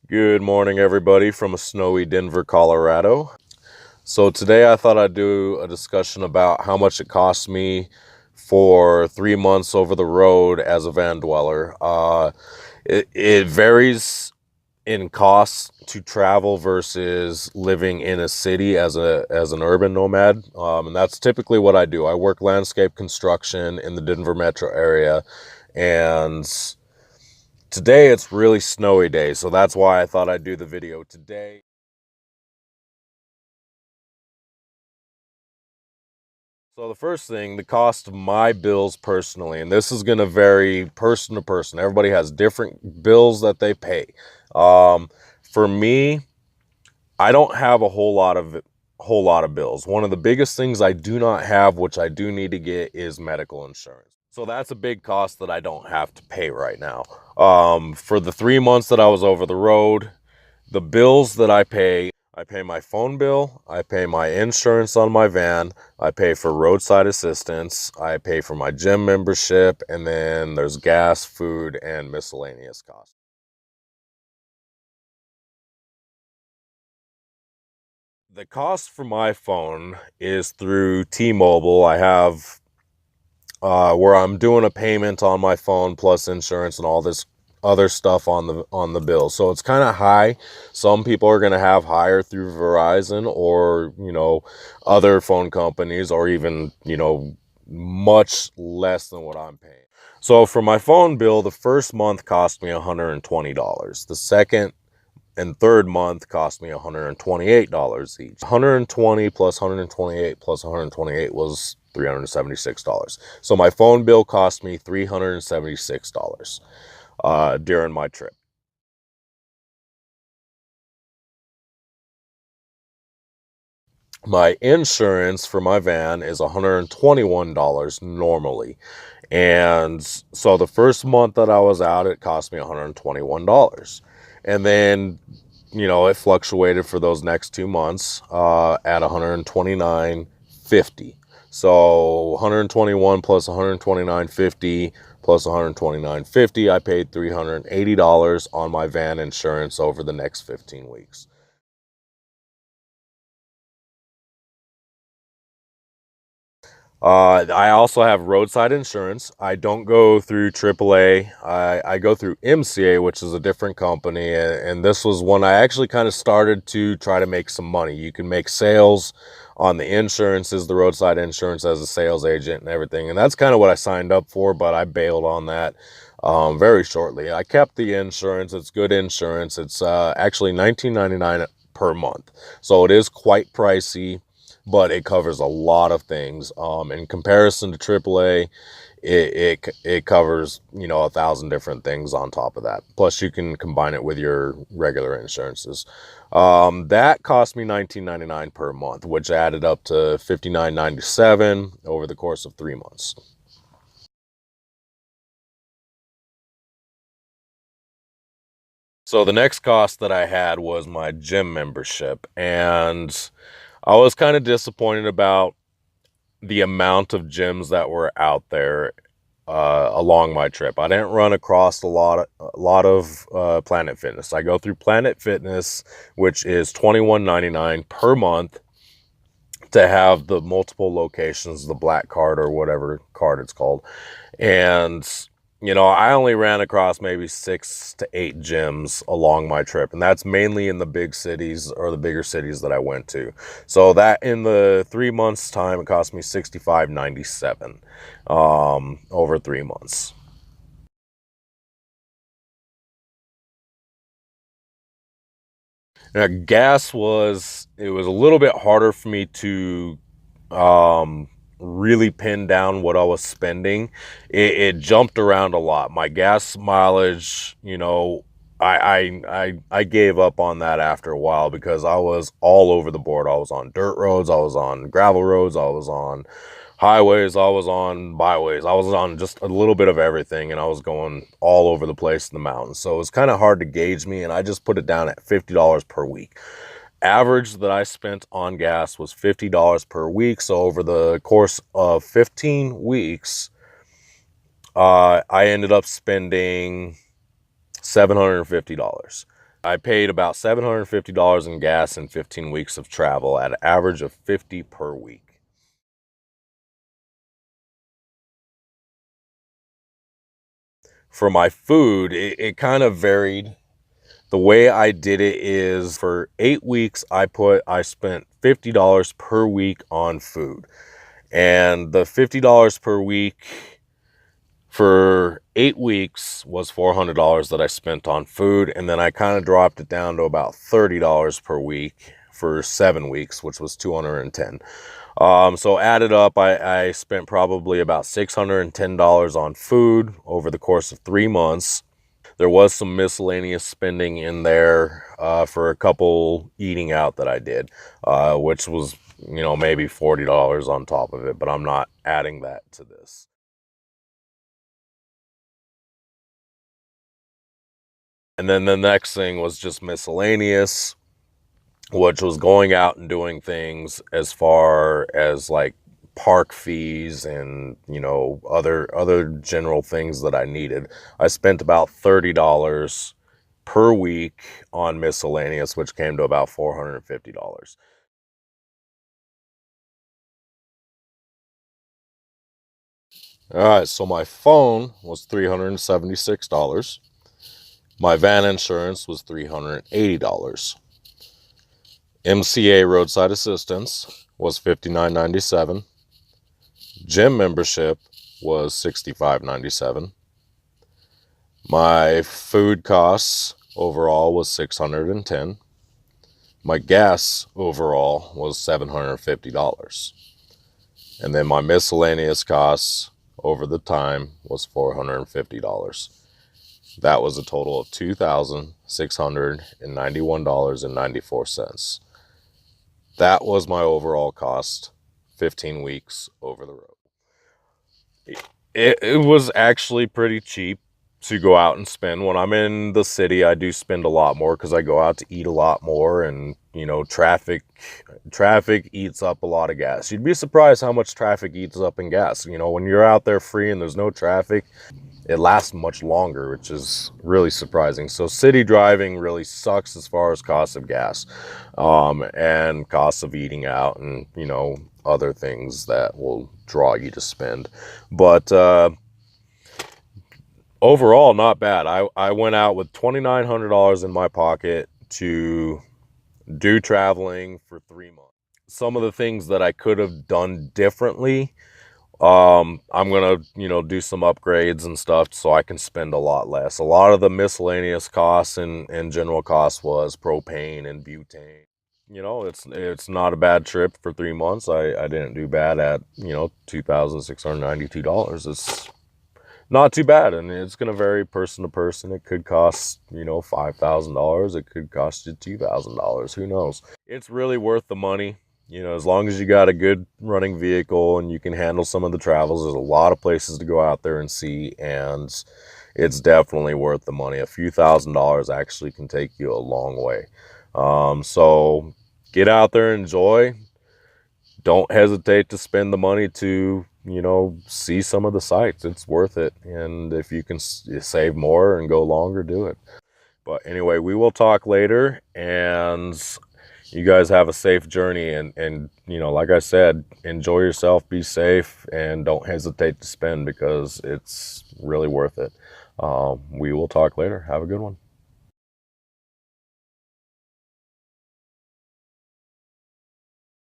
Good morning, everybody, from a snowy Denver, Colorado. So today I thought I'd do a discussion about how much it cost me for 3 months over the road as a van dweller. It varies in costs to travel versus living in a city as an urban nomad, and that's typically what I do. I work landscape construction in the Denver metro area, and today it's really snowy day, so that's why I thought I'd do the video today. So the first thing, the cost of my bills personally, and this is going to vary person to person. Everybody has different bills that they pay. For me, I don't have a whole lot of bills. One of the biggest things I do not have, which I do need to get, is medical insurance. So that's a big cost that I don't have to pay right now. For the 3 months that I was over the road, the bills that I pay my phone bill, I pay my insurance on my van, I pay for roadside assistance, I pay for my gym membership, and then there's gas, food, and miscellaneous costs. The cost for my phone is through T-Mobile. I have where I'm doing a payment on my phone plus insurance and all this other stuff on the bill. So it's kind of high. Some people are going to have higher through Verizon or, other phone companies, or even, much less than what I'm paying. So for my phone bill, the first month cost me $120. The second and third month cost me $128 each. 120 plus 128 plus 128 was $376. So my phone bill cost me $376 during my trip. My insurance for my van is $121 normally. And so the first month that I was out, it cost me $121. And then, it fluctuated for those next 2 months at $129.50. So 121 plus 129.50 plus 129.50, I paid $380 on my van insurance over the next 15 weeks. I also have roadside insurance. I don't go through AAA. I go through MCA, which is a different company. And this was when I actually kind of started to try to make some money. You can make sales on the insurances, the roadside insurance as a sales agent and everything. And that's kind of what I signed up for, but I bailed on that very shortly. I kept the insurance. It's good insurance. It's actually $19.99 per month. So it is quite pricey, but it covers a lot of things. In comparison to AAA, it covers 1,000 different things on top of that. Plus, you can combine it with your regular insurances. That cost me $19.99 per month, which added up to $59.97 over the course of 3 months. So the next cost that I had was my gym membership, and I was kind of disappointed about the amount of gyms that were out there along my trip. I didn't run across a lot of Planet Fitness. I go through Planet Fitness, which is $21.99 per month to have the multiple locations, the black card or whatever card it's called. And I only ran across maybe 6 to 8 gyms along my trip, and that's mainly in the big cities or the bigger cities that I went to. So that in the 3 months time, it cost me $65.97 over 3 months. Now, it was a little bit harder for me to um, really pin down what I was spending. It jumped around a lot. My gas mileage, I gave up on that after a while because I was all over the board. I was on dirt roads, I was on gravel roads, I was on highways, I was on byways, I was on just a little bit of everything, and I was going all over the place in the mountains. So it was kind of hard to gauge me, and I just put it down at $50 per week. Average that I spent on gas was $50 per week. So over the course of 15 weeks, I ended up spending $750. I paid about $750 in gas in 15 weeks of travel at an average of 50 per week. For my food, it kind of varied. The way I did it is for 8 weeks, I spent $50 per week on food. And the $50 per week for 8 weeks was $400 that I spent on food. And then I kind of dropped it down to about $30 per week for 7 weeks, which was $210. So added up, I spent probably about $610 on food over the course of 3 months. There was some miscellaneous spending in there for a couple eating out that I did, which was, maybe $40 on top of it, but I'm not adding that to this. And then the next thing was just miscellaneous, which was going out and doing things as far as like park fees and other general things that I needed. I spent about $30 per week on miscellaneous, which came to about $450. All right, so my phone was $376. My van insurance was $380. MCA roadside assistance was $59.97. Gym membership was $65.97. My food costs overall was $610. My gas overall was $750. And then my miscellaneous costs over the time was $450. That was a total of $2,691.94. That was my overall cost, 15 weeks over the road. It was actually pretty cheap to go out and spend. When I'm in the city, I do spend a lot more because I go out to eat a lot more, and traffic eats up a lot of gas. You'd be surprised how much traffic eats up in gas. When you're out there free and there's no traffic, it lasts much longer, which is really surprising. So city driving really sucks as far as cost of gas, and cost of eating out, and other things that will draw you to spend. But overall, not bad. I went out with $2,900 in my pocket to do traveling for 3 months. Some of the things that I could have done differently, I'm gonna do some upgrades and stuff so I can spend a lot less. A lot of the miscellaneous costs and general costs was propane and butane. It's not a bad trip for 3 months. I didn't do bad at $2,692. It's not too bad, and it's gonna vary person to person. It could cost $5,000. It could cost you $2,000. Who knows? It's really worth the money. As long as you got a good running vehicle and you can handle some of the travels. There's a lot of places to go out there and see, and it's definitely worth the money. A few $1,000s actually can take you a long way. So get out there, enjoy. Don't hesitate to spend the money to, see some of the sights. It's worth it. And if you can save more and go longer, do it. But anyway, we will talk later, and you guys have a safe journey. And like I said, enjoy yourself, be safe, and don't hesitate to spend because it's really worth it. We will talk later. Have a good one.